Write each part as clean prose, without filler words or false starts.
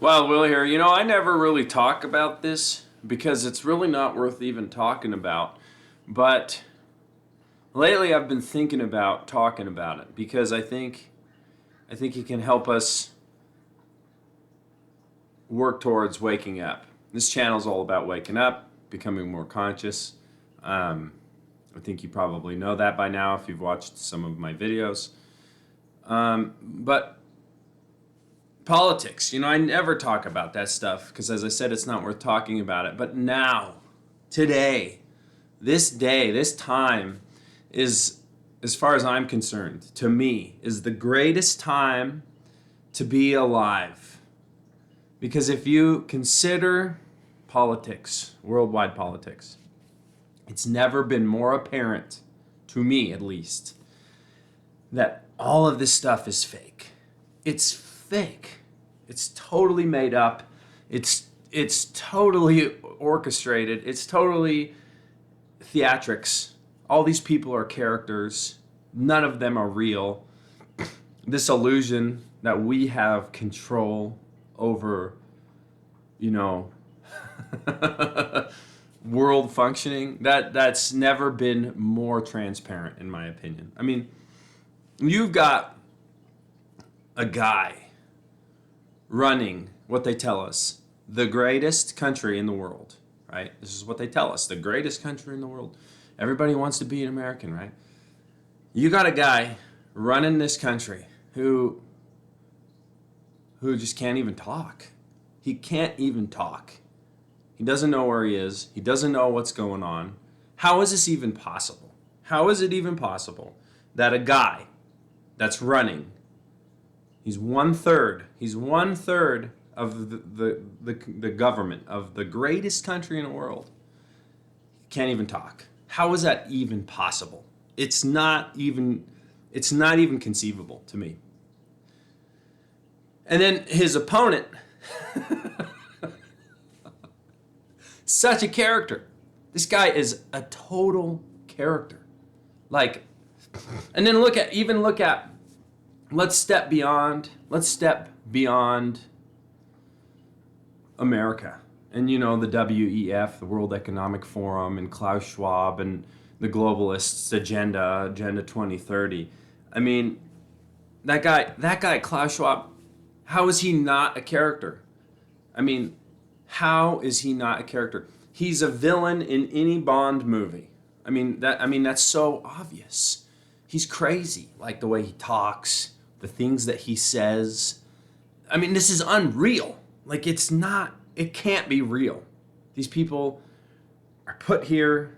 Well, Will here. I never really talk about this because it's really not worth even talking about. But lately I've been thinking about talking about it because I think it can help us work towards waking up. This channel is all about waking up, becoming more conscious. I think you probably know that by now if you've watched some of my videos. But politics, I never talk about that stuff because, as I said, it's not worth talking about it. But now, today, this day, this time is, as far as I'm concerned, to me, is the greatest time to be alive. Because if you consider politics, worldwide politics, it's never been more apparent, to me at least, that all of this stuff is fake. It's fake. It's totally made up. It's totally orchestrated. It's totally theatrics. All these people are characters. None of them are real. This illusion that we have control over, world functioning, that's never been more transparent, in my opinion. I mean, you've got a guy running what they tell us, the greatest country in the world, right? This is what they tell us, the greatest country in the world. Everybody wants to be an American, right? You got a guy running this country who just can't even talk. He can't even talk. He doesn't know where he is. He doesn't know what's going on. How is this even possible? How is it even possible that a guy that's running, he's one third of the government of the greatest country in the world, can't even talk? How is that even possible? It's not even conceivable to me. And then his opponent, such a character. This guy is a total character. And then look at, let's step beyond America. And the WEF, the World Economic Forum, and Klaus Schwab, and the globalists' Agenda 2030. I mean, that guy, Klaus Schwab, how is he not a character? I mean, how is he not a character? He's a villain in any Bond movie. I mean, that's so obvious. He's crazy, like the way he talks, the things that he says. I mean, this is unreal. It can't be real. These people are put here.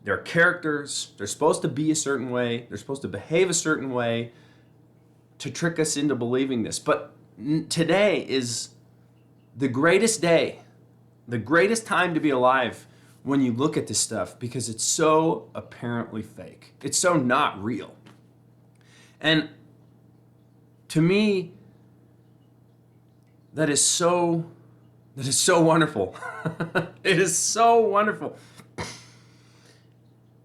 They're characters. They're supposed to be a certain way. They're supposed to behave a certain way to trick us into believing this. But today is the greatest day, the greatest time to be alive when you look at this stuff, because it's so apparently fake. It's so not real. And to me, that is so wonderful. It is so wonderful.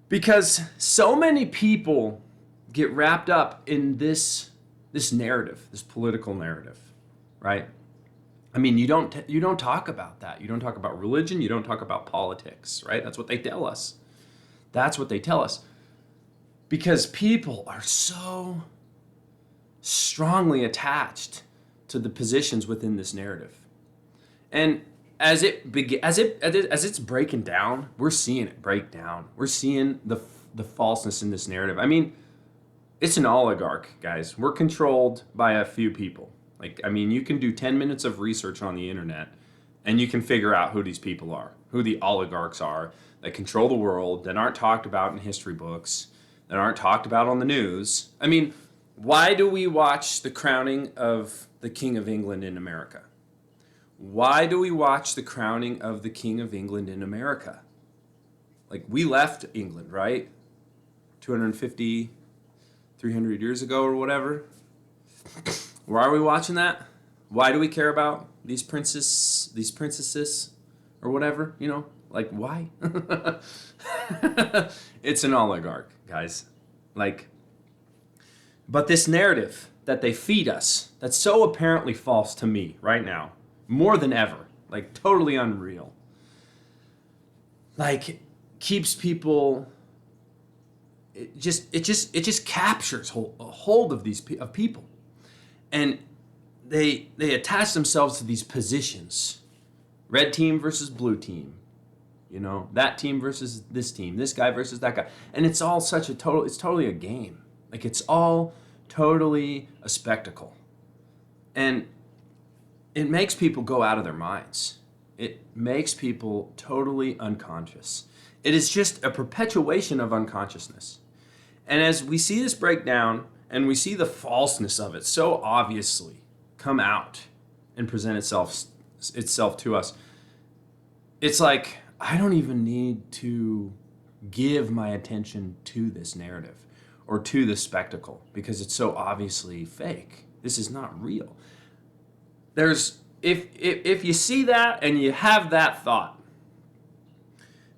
Because so many people get wrapped up in this narrative, this political narrative, right? I mean, you don't talk about that. You don't talk about religion. You don't talk about politics, right? That's what they tell us. That's what they tell us. Because people are so strongly attached to the positions within this narrative. And as it's breaking down, we're seeing it break down. We're seeing the falseness in this narrative. I mean, it's an oligarch, guys. We're controlled by a few people. You can do 10 minutes of research on the internet and you can figure out who these people are, who the oligarchs are that control the world, that aren't talked about in history books, that aren't talked about on the news. I mean, why do we watch the crowning of the King of England in America? Why do we watch the crowning of the King of England in America? We left England, right? 250, 300 years ago or whatever. Why are we watching that? Why do we care about these princesses or whatever? Why? It's an oligarch, guys. But this narrative that they feed us that's so apparently false to me right now, more than ever, like totally unreal, like keeps people, it just captures a hold of these of people, and they attach themselves to these positions, red team versus blue team, that team versus this team, this guy versus that guy, and it's all it's totally a game, like it's all totally a spectacle, and it makes people go out of their minds. It makes people totally unconscious. It is just a perpetuation of unconsciousness. And as we see this breakdown and we see the falseness of it so obviously come out and present itself to us, it's like I don't even need to give my attention to this narrative or to this spectacle because it's so obviously fake. This is not real. If you see that and you have that thought,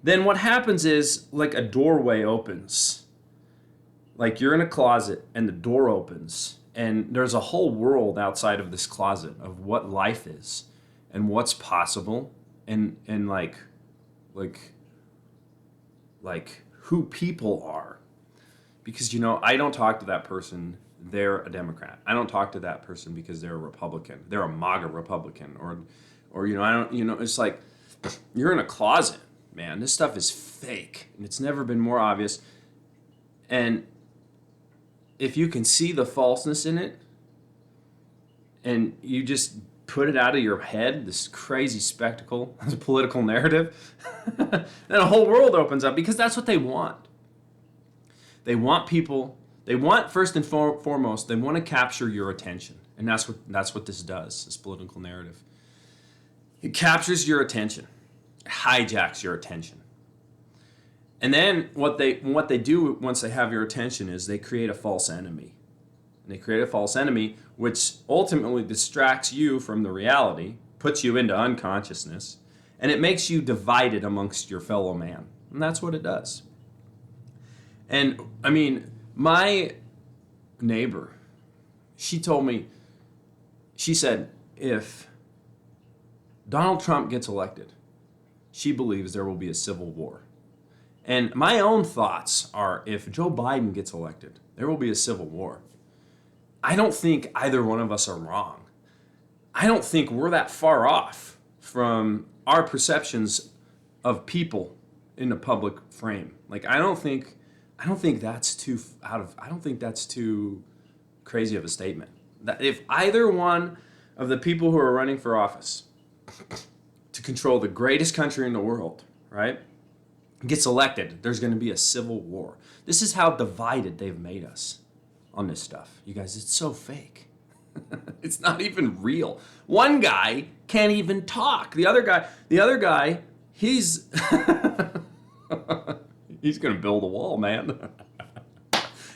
then what happens is like a doorway opens. Like you're in a closet and the door opens and there's a whole world outside of this closet of what life is and what's possible and like who people are. Because I don't talk to that person, they're a Democrat. I don't talk to that person because they're a Republican. They're a MAGA Republican or I don't, it's like you're in a closet, man. This stuff is fake and it's never been more obvious. And if you can see the falseness in it and you just put it out of your head, this crazy spectacle, this political narrative, then a whole world opens up because that's what they want. They want first and foremost, they want to capture your attention. And that's what this does, this political narrative. It captures your attention, it hijacks your attention. And then what they do once they have your attention is they create a false enemy. And they create a false enemy which ultimately distracts you from the reality, puts you into unconsciousness, and it makes you divided amongst your fellow man. And that's what it does. And I mean, my neighbor, she said, if Donald Trump gets elected, she believes there will be a civil war. And my own thoughts are, if Joe Biden gets elected, there will be a civil war. I don't think either one of us are wrong. I don't think we're that far off from our perceptions of people in the public frame. Like I don't think that's too crazy of a statement. That if either one of the people who are running for office to control the greatest country in the world, right, gets elected, there's going to be a civil war. This is how divided they've made us on this stuff. You guys, it's so fake. It's not even real. One guy can't even talk. The other guy, he's he's going to build a wall, man.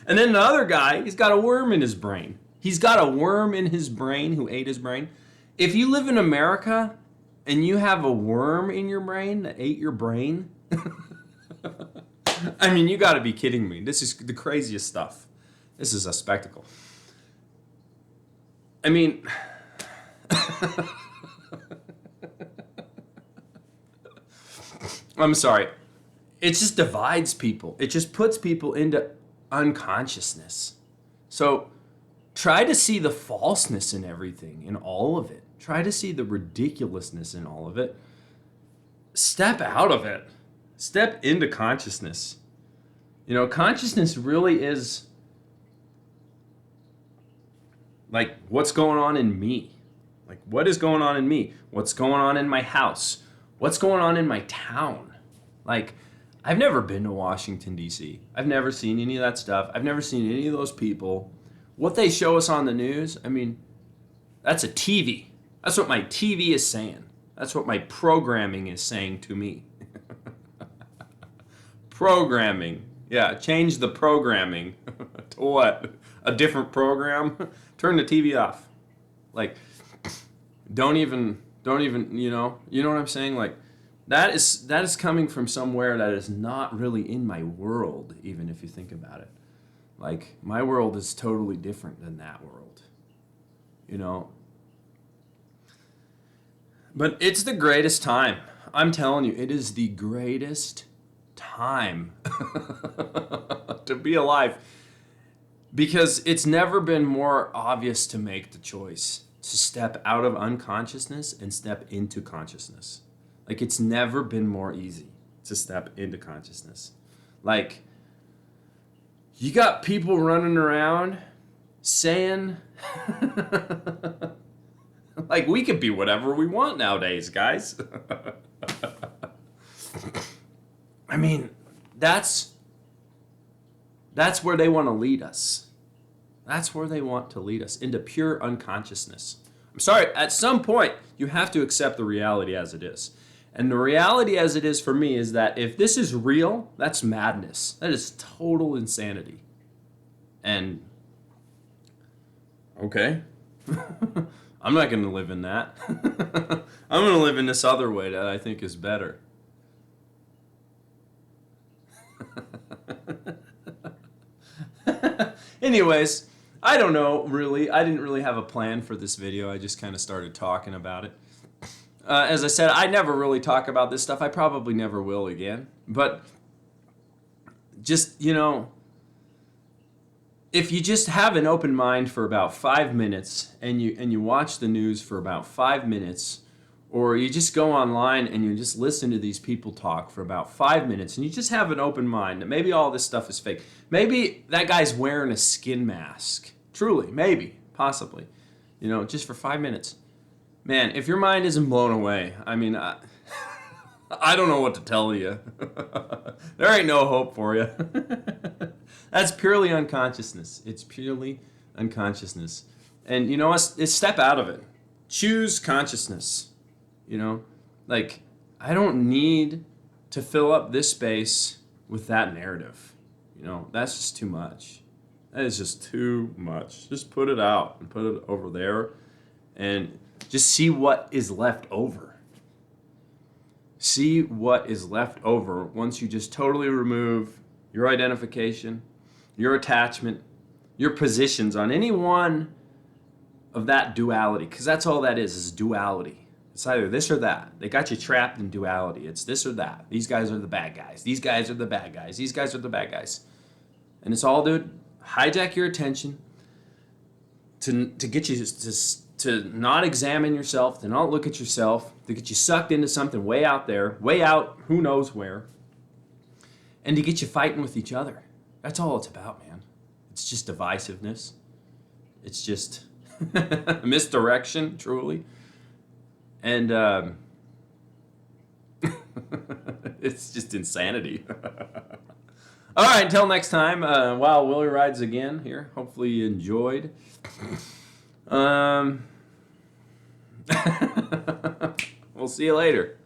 And then the other guy, he's got a worm in his brain. He's got a worm in his brain who ate his brain. If you live in America and you have a worm in your brain that ate your brain, I mean, you got to be kidding me. This is the craziest stuff. This is a spectacle. I mean, I'm sorry. It just divides people. It just puts people into unconsciousness. So try to see the falseness in everything, in all of it. Try to see the ridiculousness in all of it. Step out of it. Step into consciousness. Consciousness really is like what's going on in me. Like what is going on in me? What's going on in my house? What's going on in my town? Like I've never been to Washington, D.C. I've never seen any of that stuff. I've never seen any of those people. What they show us on the news, I mean, that's a TV. That's what my TV is saying. That's what my programming is saying to me. Programming. Yeah, change the programming to what? A different program? Turn the TV off. Like, don't even, you know what I'm saying? Like, that is coming from somewhere that is not really in my world, even if you think about it. Like, my world is totally different than that world, you know? But it's the greatest time. I'm telling you, it is the greatest time to be alive, because it's never been more obvious to make the choice to step out of unconsciousness and step into consciousness. Like, it's never been more easy to step into consciousness. Like, you got people running around saying, like, we can be whatever we want nowadays, guys. I mean, that's where they want to lead us. That's where they want to lead us, into pure unconsciousness. I'm sorry, at some point, you have to accept the reality as it is. And the reality as it is for me is that if this is real, that's madness. That is total insanity. And, okay. I'm not going to live in that. I'm going to live in this other way that I think is better. Anyways, I don't know, really. I didn't really have a plan for this video. I just kind of started talking about it. As I said, I never really talk about this stuff. I probably never will again. But just, you know, if you just have an open mind for about 5 minutes and you watch the news for about 5 minutes, or you just go online and you just listen to these people talk for about 5 minutes, and you just have an open mind that maybe all this stuff is fake. Maybe that guy's wearing a skin mask. Truly, maybe, possibly. You know, just for 5 minutes. Man, if your mind isn't blown away, I mean, I don't know what to tell you. There ain't no hope for you. That's purely unconsciousness. It's purely unconsciousness. And you know what? It's step out of it. Choose consciousness. You know? Like, I don't need to fill up this space with that narrative. You know, that's just too much. That is just too much. Just put it out and put it over there and just see what is left over. See what is left over once you just totally remove your identification, your attachment, your positions on any one of that duality. Because that's all that is duality. It's either this or that. They got you trapped in duality. It's this or that. These guys are the bad guys. These guys are the bad guys. These guys are the bad guys. And it's all to hijack your attention, to get you to not examine yourself, to not look at yourself, to get you sucked into something way out there, way out, who knows where, and to get you fighting with each other. That's all it's about, man. It's just divisiveness. It's just misdirection, truly. And it's just insanity. All right, until next time, while Willie rides again here, hopefully you enjoyed. We'll see you later.